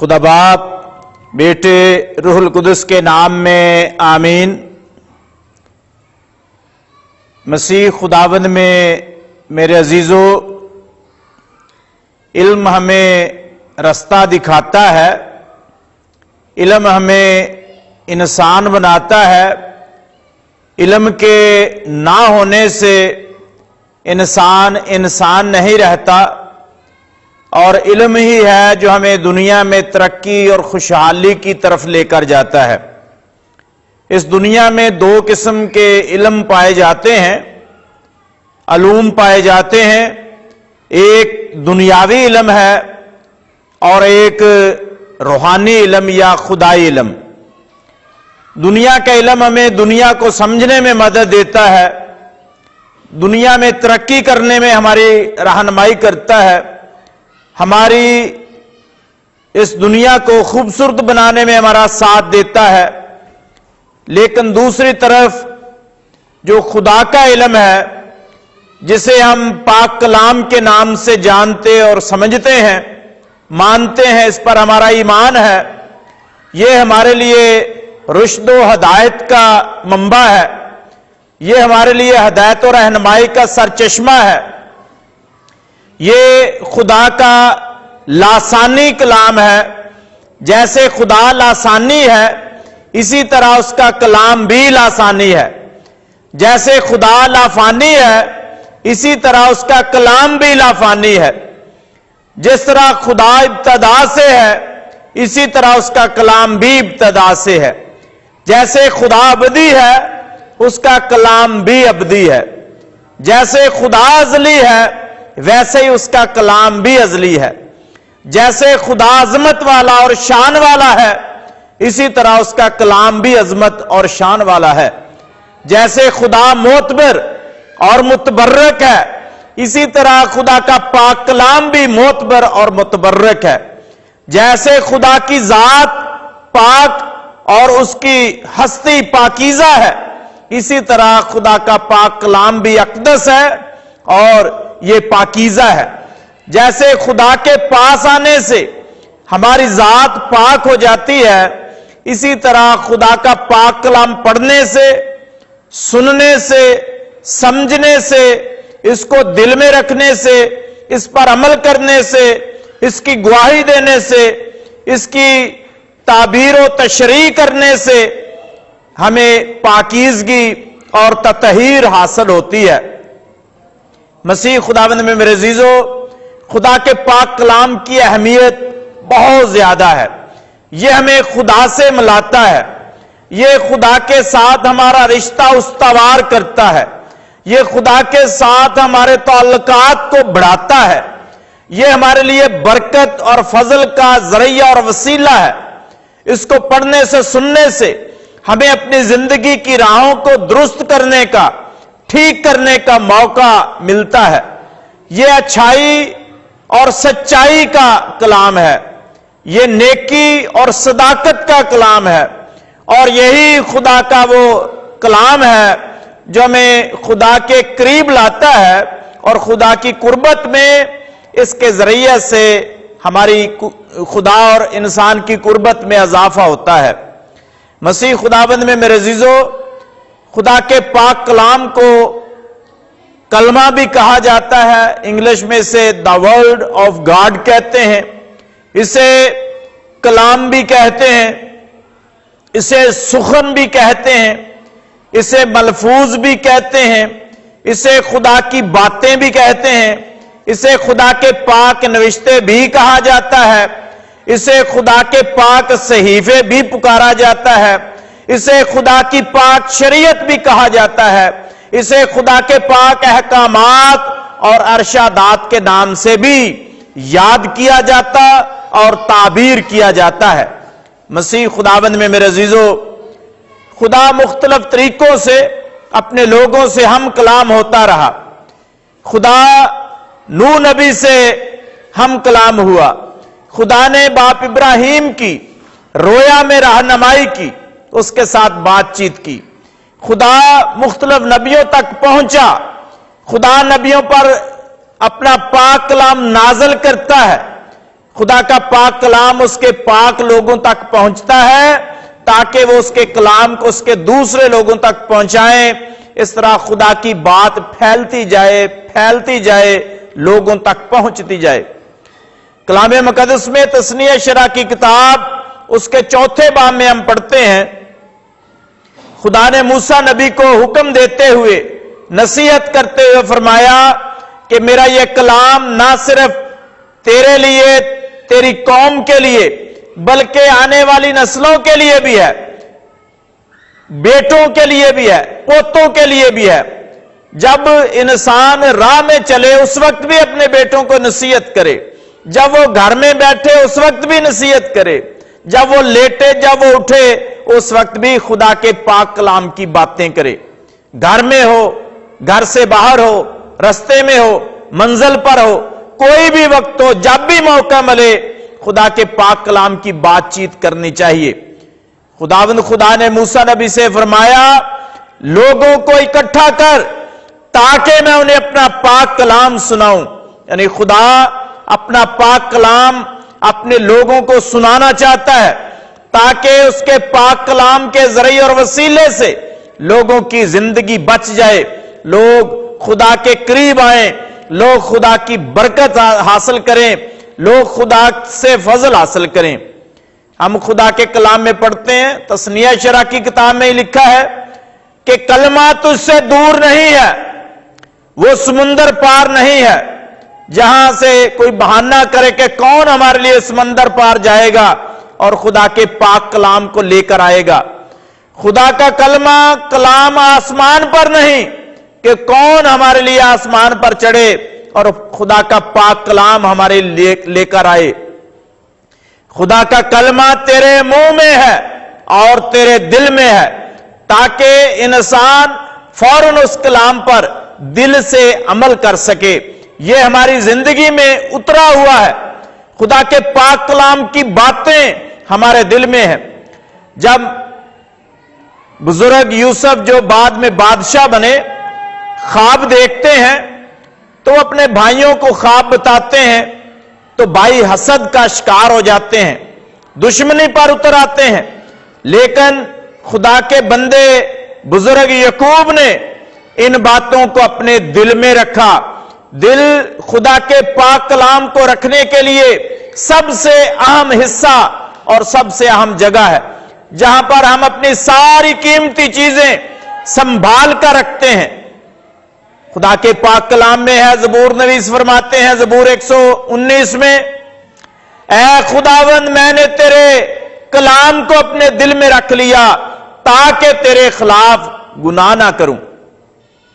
خدا باپ، بیٹے، روح القدس کے نام میں آمین۔ مسیح خداوند میں میرے عزیزو، علم ہمیں رستہ دکھاتا ہے، علم ہمیں انسان بناتا ہے۔ علم کے نہ ہونے سے انسان نہیں رہتا، اور علم ہی ہے جو ہمیں دنیا میں ترقی اور خوشحالی کی طرف لے کر جاتا ہے۔ اس دنیا میں دو قسم کے علم پائے جاتے ہیں، علوم پائے جاتے ہیں۔ ایک دنیاوی علم ہے اور ایک روحانی علم یا خدائی علم۔ دنیا کا علم ہمیں دنیا کو سمجھنے میں مدد دیتا ہے، دنیا میں ترقی کرنے میں ہماری رہنمائی کرتا ہے، ہماری اس دنیا کو خوبصورت بنانے میں ہمارا ساتھ دیتا ہے۔ لیکن دوسری طرف جو خدا کا علم ہے، جسے ہم پاک کلام کے نام سے جانتے اور سمجھتے ہیں، مانتے ہیں، اس پر ہمارا ایمان ہے، یہ ہمارے لیے رشد و ہدایت کا منبع ہے، یہ ہمارے لیے ہدایت و رہنمائی کا سرچشمہ ہے۔ یہ خدا کا لاسانی کلام ہے۔ جیسے خدا لاسانی ہے، اسی طرح اس کا کلام بھی لاسانی ہے۔ جیسے خدا لافانی ہے، اسی طرح اس کا کلام بھی لافانی ہے۔ جس طرح خدا ابتدا سے ہے، اسی طرح اس کا کلام بھی ابتدا سے ہے۔ جیسے خدا ابدی ہے، اس کا کلام بھی ابدی ہے۔ جیسے خدا ازلی ہے، ویسے ہی اس کا کلام بھی ازلی ہے۔ جیسے خدا عظمت والا اور شان والا ہے، اسی طرح اس کا کلام بھی عظمت اور شان والا ہے۔ جیسے خدا معتبر اور متبرک ہے، اسی طرح خدا کا پاک کلام بھی معتبر اور متبرک ہے۔ جیسے خدا کی ذات پاک اور اس کی ہستی پاکیزہ ہے، اسی طرح خدا کا پاک کلام بھی اقدس ہے اور یہ پاکیزہ ہے۔ جیسے خدا کے پاس آنے سے ہماری ذات پاک ہو جاتی ہے، اسی طرح خدا کا پاک کلام پڑھنے سے، سننے سے، سمجھنے سے، اس کو دل میں رکھنے سے، اس پر عمل کرنے سے، اس کی گواہی دینے سے، اس کی تعبیر و تشریح کرنے سے ہمیں پاکیزگی اور تطہیر حاصل ہوتی ہے۔ مسیح خداوند میں میرے عزیزو، خدا کے پاک کلام کی اہمیت بہت زیادہ ہے۔ یہ ہمیں خدا سے ملاتا ہے، یہ خدا کے ساتھ ہمارا رشتہ استوار کرتا ہے، یہ خدا کے ساتھ ہمارے تعلقات کو بڑھاتا ہے، یہ ہمارے لیے برکت اور فضل کا ذریعہ اور وسیلہ ہے۔ اس کو پڑھنے سے، سننے سے ہمیں اپنی زندگی کی راہوں کو درست کرنے کا، ٹھیک کرنے کا موقع ملتا ہے۔ یہ اچھائی اور سچائی کا کلام ہے، یہ نیکی اور صداقت کا کلام ہے، اور یہی خدا کا وہ کلام ہے جو ہمیں خدا کے قریب لاتا ہے، اور خدا کی قربت میں اس کے ذریعے سے ہماری خدا اور انسان کی قربت میں اضافہ ہوتا ہے۔ مسیح خداوند میں میرے عزیزو، خدا کے پاک کلام کو کلمہ بھی کہا جاتا ہے، انگلش میں اسے دا ورڈ آف گاڈ کہتے ہیں، اسے کلام بھی کہتے ہیں، اسے سخن بھی کہتے ہیں، اسے ملفوظ بھی کہتے ہیں، اسے خدا کی باتیں بھی کہتے ہیں، اسے خدا کے پاک نوشتے بھی کہا جاتا ہے، اسے خدا کے پاک صحیفے بھی پکارا جاتا ہے، اسے خدا کی پاک شریعت بھی کہا جاتا ہے، اسے خدا کے پاک احکامات اور ارشادات کے نام سے بھی یاد کیا جاتا اور تعبیر کیا جاتا ہے۔ مسیح خداوند میں میرے عزیزو، خدا مختلف طریقوں سے اپنے لوگوں سے ہم کلام ہوتا رہا۔ خدا نوح نبی سے ہم کلام ہوا، خدا نے باپ ابراہیم کی رویا میں رہنمائی کی، اس کے ساتھ بات چیت کی۔ خدا مختلف نبیوں تک پہنچا، خدا نبیوں پر اپنا پاک کلام نازل کرتا ہے، خدا کا پاک کلام اس کے پاک لوگوں تک پہنچتا ہے تاکہ وہ اس کے کلام کو اس کے دوسرے لوگوں تک پہنچائیں. اس طرح خدا کی بات پھیلتی جائے لوگوں تک پہنچتی جائے. کلام مقدس میں تثنیہ شرح کی کتاب اس کے 4 باب میں ہم پڑھتے ہیں خدا نے موسیٰ نبی کو حکم دیتے ہوئے نصیحت کرتے ہوئے فرمایا کہ میرا یہ کلام نہ صرف تیرے لیے تیری قوم کے لیے بلکہ آنے والی نسلوں کے لیے بھی ہے، بیٹوں کے لیے بھی ہے، پوتوں کے لیے بھی ہے. جب انسان راہ میں چلے اس وقت بھی اپنے بیٹوں کو نصیحت کرے، جب وہ گھر میں بیٹھے اس وقت بھی نصیحت کرے، جب وہ لیٹے جب وہ اٹھے اس وقت بھی خدا کے پاک کلام کی باتیں کرے. گھر میں ہو، گھر سے باہر ہو، رستے میں ہو، منزل پر ہو، کوئی بھی وقت ہو، جب بھی موقع ملے خدا کے پاک کلام کی بات چیت کرنی چاہیے. خدا نے موسیٰ نبی سے فرمایا لوگوں کو اکٹھا کر تاکہ میں انہیں اپنا پاک کلام سناؤں. یعنی خدا اپنا پاک کلام اپنے لوگوں کو سنانا چاہتا ہے تاکہ اس کے پاک کلام کے ذریعے اور وسیلے سے لوگوں کی زندگی بچ جائے، لوگ خدا کے قریب آئیں، لوگ خدا کی برکت حاصل کریں، لوگ خدا سے فضل حاصل کریں. ہم خدا کے کلام میں پڑھتے ہیں تثنیہ شرح کی کتاب میں لکھا ہے کہ کلمہ تجھ سے دور نہیں ہے، وہ سمندر پار نہیں ہے جہاں سے کوئی بہانہ کرے کہ کون ہمارے لیے سمندر پار جائے گا اور خدا کے پاک کلام کو لے کر آئے گا. خدا کا کلام آسمان پر نہیں کہ کون ہمارے لیے آسمان پر چڑھے اور خدا کا پاک کلام ہمارے لیے لے کر آئے. خدا کا کلمہ تیرے منہ میں ہے اور تیرے دل میں ہے تاکہ انسان فوراً اس کلام پر دل سے عمل کر سکے. یہ ہماری زندگی میں اترا ہوا ہے، خدا کے پاک کلام کی باتیں ہمارے دل میں ہیں. جب بزرگ یوسف جو بعد میں بادشاہ بنے خواب دیکھتے ہیں تو اپنے بھائیوں کو خواب بتاتے ہیں تو بھائی حسد کا شکار ہو جاتے ہیں، دشمنی پر اتر آتے ہیں. لیکن خدا کے بندے بزرگ یعقوب نے ان باتوں کو اپنے دل میں رکھا. دل خدا کے پاک کلام کو رکھنے کے لیے سب سے اہم حصہ اور سب سے اہم جگہ ہے جہاں پر ہم اپنی ساری قیمتی چیزیں سنبھال کر رکھتے ہیں. خدا کے پاک کلام میں ہے، زبور نویس فرماتے ہیں زبور 119 میں، اے خداوند میں نے تیرے کلام کو اپنے دل میں رکھ لیا تاکہ تیرے خلاف گناہ نہ کروں.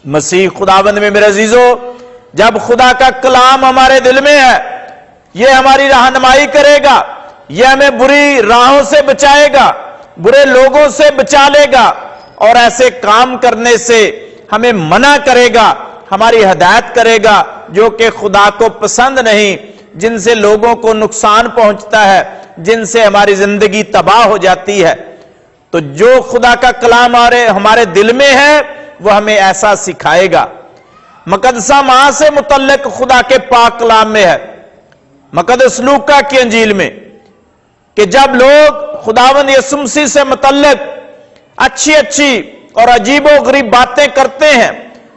مسیح خداوند میں میرے عزیزو، جب خدا کا کلام ہمارے دل میں ہے یہ ہماری رہنمائی کرے گا، یہ ہمیں بری راہوں سے بچائے گا، برے لوگوں سے بچا لے گا اور ایسے کام کرنے سے ہمیں منع کرے گا، ہماری ہدایت کرے گا جو کہ خدا کو پسند نہیں، جن سے لوگوں کو نقصان پہنچتا ہے، جن سے ہماری زندگی تباہ ہو جاتی ہے. تو جو خدا کا کلام ہمارے دل میں ہے وہ ہمیں ایسا سکھائے گا. مقدسہ ماہ سے متعلق خدا کے پاک کلام میں ہے مقدس لوکا کی انجیل میں کہ جب لوگ خداوند یسوع مسیح سے متعلق اچھی اور عجیب و غریب باتیں کرتے ہیں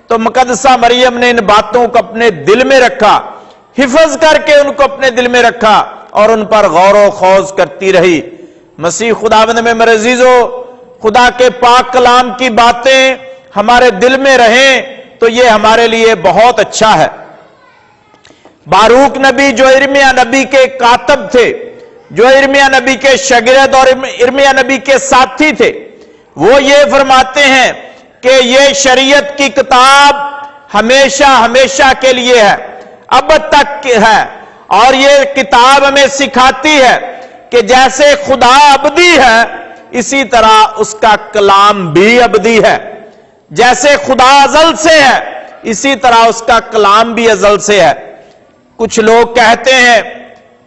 تو مقدسہ مریم نے ان باتوں کو اپنے دل میں رکھا، حفظ کر کے ان کو اپنے دل میں رکھا اور ان پر غور و خوض کرتی رہی. مسیح خداوند میں میرے عزیزو، خدا کے پاک کلام کی باتیں ہمارے دل میں رہیں تو یہ ہمارے لیے بہت اچھا ہے. باروک نبی جو ارمیا نبی کے کاتب تھے، جو ارمیا نبی کے شاگرد اور ارمیا نبی کے ساتھی تھے، وہ یہ فرماتے ہیں کہ یہ شریعت کی کتاب ہمیشہ کے لیے ہے، اب تک ہے، اور یہ کتاب ہمیں سکھاتی ہے کہ جیسے خدا ابدی ہے اسی طرح اس کا کلام بھی ابدی ہے. جیسے خدا ازل سے ہے اسی طرح اس کا کلام بھی ازل سے ہے. کچھ لوگ کہتے ہیں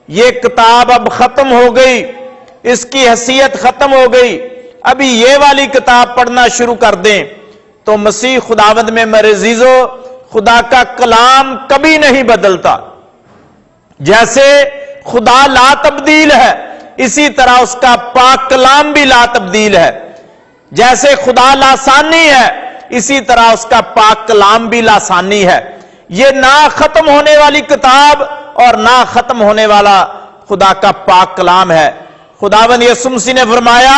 یہ کتاب اب ختم ہو گئی، اس کی حیثیت ختم ہو گئی، ابھی یہ والی کتاب پڑھنا شروع کر دیں. تو مسیح خداوند میں میرے عزیزو، خدا کا کلام کبھی نہیں بدلتا. جیسے خدا لا تبدیل ہے، اسی طرح اس کا پاک کلام بھی لا تبدیل ہے۔ جیسے خدا لاسانی ہے، اسی طرح اس کا پاک کلام بھی لاسانی ہے۔ یہ نہ ختم ہونے والی کتاب اور نہ ختم ہونے والا خدا کا پاک کلام ہے۔ خداوند یسوع مسیح نے فرمایا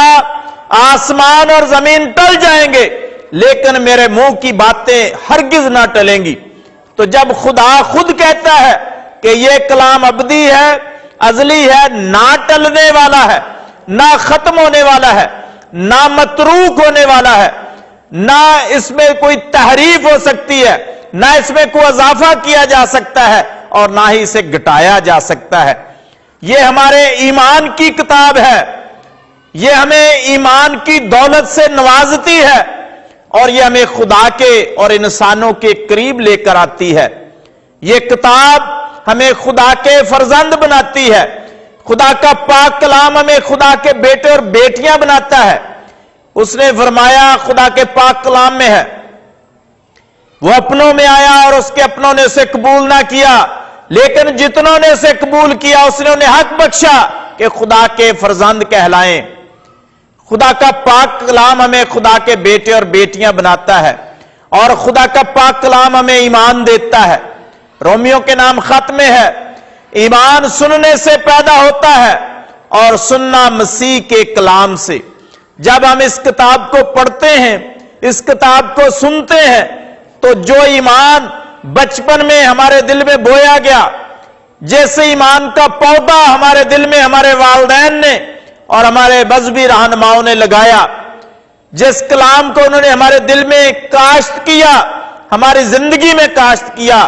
آسمان اور زمین ٹل جائیں گے لیکن میرے منہ کی باتیں ہرگز نہ ٹلیں گی۔ تو جب خدا خود کہتا ہے کہ یہ کلام ابدی ہے، ازلی ہے، نہ ٹلنے والا ہے، نہ ختم ہونے والا ہے، نہ متروک ہونے والا ہے، نہ اس میں کوئی تحریف ہو سکتی ہے، نہ اس میں کوئی اضافہ کیا جا سکتا ہے اور نہ ہی اسے گھٹایا جا سکتا ہے، یہ ہمارے ایمان کی کتاب ہے، یہ ہمیں ایمان کی دولت سے نوازتی ہے اور یہ ہمیں خدا کے اور انسانوں کے قریب لے کر آتی ہے۔ یہ کتاب ہمیں خدا کے فرزند بناتی ہے، خدا کا پاک کلام ہمیں خدا کے بیٹے اور بیٹیاں بناتا ہے۔ اس نے فرمایا خدا کے پاک کلام میں ہے، وہ اپنوں میں آیا اور اس کے اپنوں نے اسے قبول نہ کیا، لیکن جتنوں نے اسے قبول کیا اس نے انہیں حق بخشا کہ خدا کے فرزند کہلائیں۔ خدا کا پاک کلام ہمیں خدا کے بیٹے اور بیٹیاں بناتا ہے اور خدا کا پاک کلام ہمیں ایمان دیتا ہے۔ رومیو کے نام خط میں ہے، ایمان سننے سے پیدا ہوتا ہے اور سننا مسیح کے کلام سے۔ جب ہم اس کتاب کو پڑھتے ہیں، اس کتاب کو سنتے ہیں، تو جو ایمان بچپن میں ہمارے دل میں بویا گیا، جیسے ایمان کا پودا ہمارے دل میں ہمارے والدین نے اور ہمارے مذہبی رہنماؤں نے لگایا، جس کلام کو انہوں نے ہمارے دل میں کاشت کیا، ہماری زندگی میں کاشت کیا،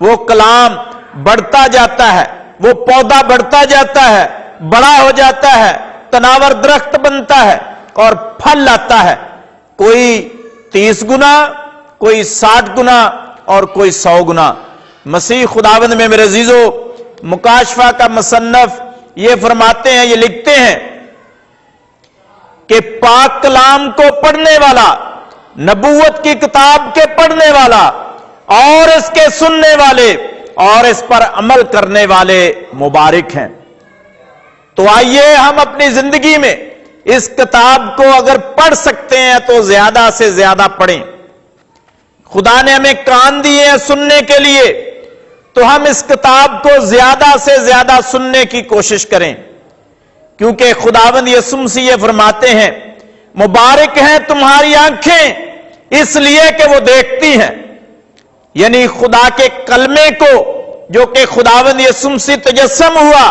وہ کلام بڑھتا جاتا ہے، وہ پودا بڑھتا جاتا ہے، بڑا ہو جاتا ہے، تناور درخت بنتا ہے اور پھل لاتا ہے، کوئی 30 گنا، کوئی 60 گنا اور کوئی 100 گنا۔ مسیح خداوند میں میرے عزیزو، مکاشفہ کا مصنف یہ فرماتے ہیں، یہ لکھتے ہیں کہ پاک کلام کو پڑھنے والا، نبوت کی کتاب کے پڑھنے والا اور اس کے سننے والے اور اس پر عمل کرنے والے مبارک ہیں۔ تو آئیے ہم اپنی زندگی میں اس کتاب کو اگر پڑھ سکتے ہیں تو زیادہ سے زیادہ پڑھیں۔ خدا نے ہمیں کان دیے ہیں سننے کے لیے، تو ہم اس کتاب کو زیادہ سے زیادہ سننے کی کوشش کریں، کیونکہ خداوند یسوع مسیح یہ فرماتے ہیں مبارک ہیں تمہاری آنکھیں اس لیے کہ وہ دیکھتی ہیں، یعنی خدا کے کلمے کو جو کہ خداوند یسوع مسیح تجسم ہوا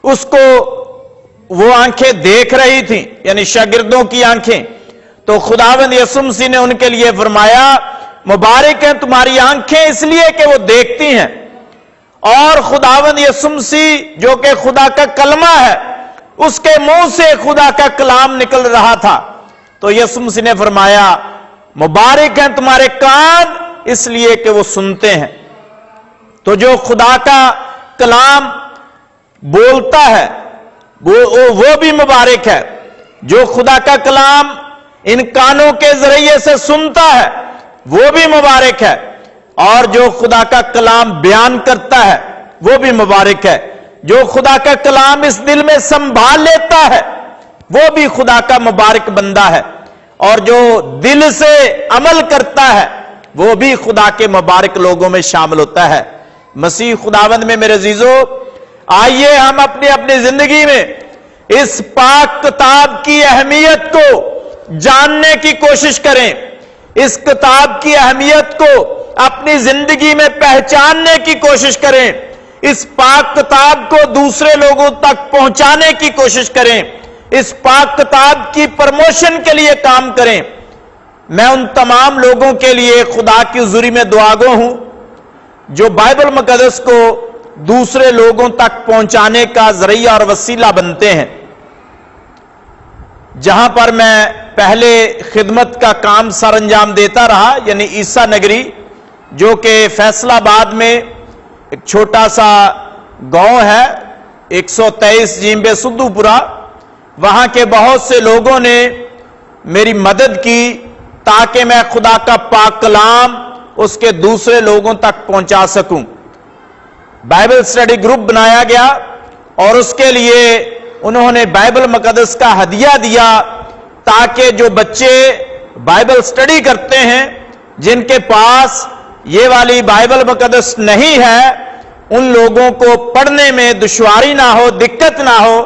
اس کو وہ آنکھیں دیکھ رہی تھیں، یعنی شاگردوں کی آنکھیں، تو خداوند یسوع مسیح نے ان کے لیے فرمایا مبارک ہیں تمہاری آنکھیں اس لیے کہ وہ دیکھتی ہیں۔ اور خداوند یسوع مسیح جو کہ خدا کا کلمہ ہے، اس کے منہ سے خدا کا کلام نکل رہا تھا، تو یسوع مسیح نے فرمایا مبارک ہیں تمہارے کان اس لیے کہ وہ سنتے ہیں۔ تو جو خدا کا کلام بولتا ہے وہ بھی مبارک ہے، جو خدا کا کلام ان کانوں کے ذریعے سے سنتا ہے وہ بھی مبارک ہے، اور جو خدا کا کلام بیان کرتا ہے وہ بھی مبارک ہے، جو خدا کا کلام اس دل میں سنبھال لیتا ہے وہ بھی خدا کا مبارک بندہ ہے، اور جو دل سے عمل کرتا ہے وہ بھی خدا کے مبارک لوگوں میں شامل ہوتا ہے۔ مسیح خداوند میں میرے عزیزو، آئیے ہم اپنی اپنی زندگی میں اس پاک کتاب کی اہمیت کو جاننے کی کوشش کریں، اس کتاب کی اہمیت کو اپنی زندگی میں پہچاننے کی کوشش کریں، اس پاک کتاب کو دوسرے لوگوں تک پہنچانے کی کوشش کریں، اس پاک کتاب کی پروموشن کے لیے کام کریں۔ میں ان تمام لوگوں کے لیے خدا کی حضوری میں دعاگو ہوں جو بائبل مقدس کو دوسرے لوگوں تک پہنچانے کا ذریعہ اور وسیلہ بنتے ہیں۔ جہاں پر میں پہلے خدمت کا کام سر انجام دیتا رہا، یعنی عیسیٰ نگری جو کہ فیصل آباد میں ایک چھوٹا سا گاؤں ہے، 123 جیمبے سدھو پورا، وہاں کے بہت سے لوگوں نے میری مدد کی تاکہ میں خدا کا پاک کلام اس کے دوسرے لوگوں تک پہنچا سکوں۔ بائبل اسٹڈی گروپ بنایا گیا اور اس کے لیے انہوں نے بائبل مقدس کا ہدیہ دیا تاکہ جو بچے بائبل سٹڈی کرتے ہیں، جن کے پاس یہ والی بائبل مقدس نہیں ہے، ان لوگوں کو پڑھنے میں دشواری نہ ہو، دقت نہ ہو،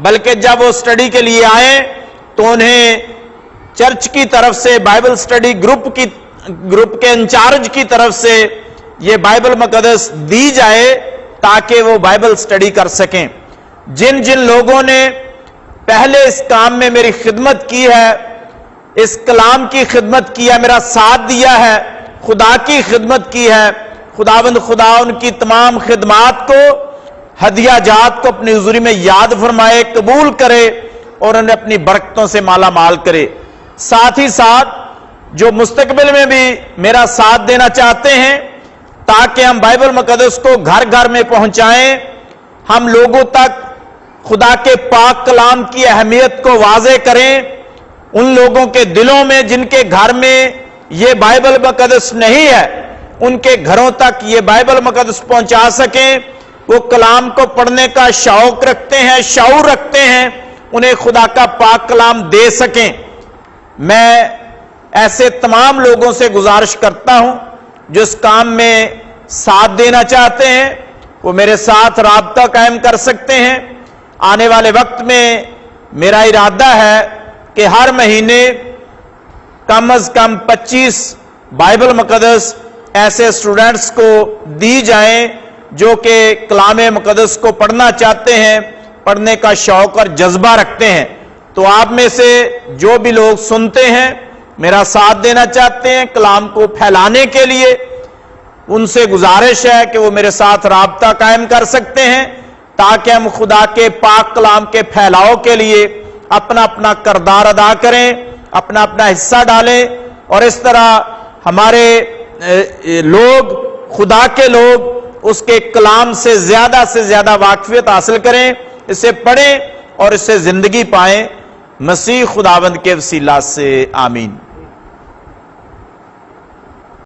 بلکہ جب وہ سٹڈی کے لیے آئیں تو انہیں چرچ کی طرف سے بائبل سٹڈی گروپ کے انچارج کی طرف سے یہ بائبل مقدس دی جائے تاکہ وہ بائبل سٹڈی کر سکیں۔ جن جن لوگوں نے پہلے اس کام میں میری خدمت کی ہے، اس کلام کی خدمت کی ہے، میرا ساتھ دیا ہے، خدا کی خدمت کی ہے، خداوند خدا ان کی تمام خدمات کو، ہدیہ جات کو اپنی حضوری میں یاد فرمائے، قبول کرے اور انہیں اپنی برکتوں سے مالا مال کرے۔ ساتھ ہی ساتھ جو مستقبل میں بھی میرا ساتھ دینا چاہتے ہیں تاکہ ہم بائبل مقدس کو گھر گھر میں پہنچائیں، ہم لوگوں تک خدا کے پاک کلام کی اہمیت کو واضح کریں، ان لوگوں کے دلوں میں جن کے گھر میں یہ بائبل مقدس نہیں ہے، ان کے گھروں تک یہ بائبل مقدس پہنچا سکیں، وہ کلام کو پڑھنے کا شوق رکھتے ہیں، شعور رکھتے ہیں، انہیں خدا کا پاک کلام دے سکیں۔ میں ایسے تمام لوگوں سے گزارش کرتا ہوں جو اس کام میں ساتھ دینا چاہتے ہیں، وہ میرے ساتھ رابطہ قائم کر سکتے ہیں۔ آنے والے وقت میں میرا ارادہ ہے کہ ہر مہینے کم از کم 25 بائبل مقدس ایسے اسٹوڈنٹس کو دی جائیں جو کہ کلام مقدس کو پڑھنا چاہتے ہیں، پڑھنے کا شوق اور جذبہ رکھتے ہیں۔ تو آپ میں سے جو بھی لوگ سنتے ہیں، میرا ساتھ دینا چاہتے ہیں کلام کو پھیلانے کے لیے، ان سے گزارش ہے کہ وہ میرے ساتھ رابطہ قائم کر سکتے ہیں تاکہ ہم خدا کے پاک کلام کے پھیلاؤ کے لیے اپنا اپنا کردار ادا کریں، اپنا اپنا حصہ ڈالیں، اور اس طرح ہمارے لوگ، خدا کے لوگ، اس کے کلام سے زیادہ واقفیت حاصل کریں، اسے پڑھیں اور اس سے زندگی پائیں۔ مسیح خداوند کے وسیلہ سے آمین۔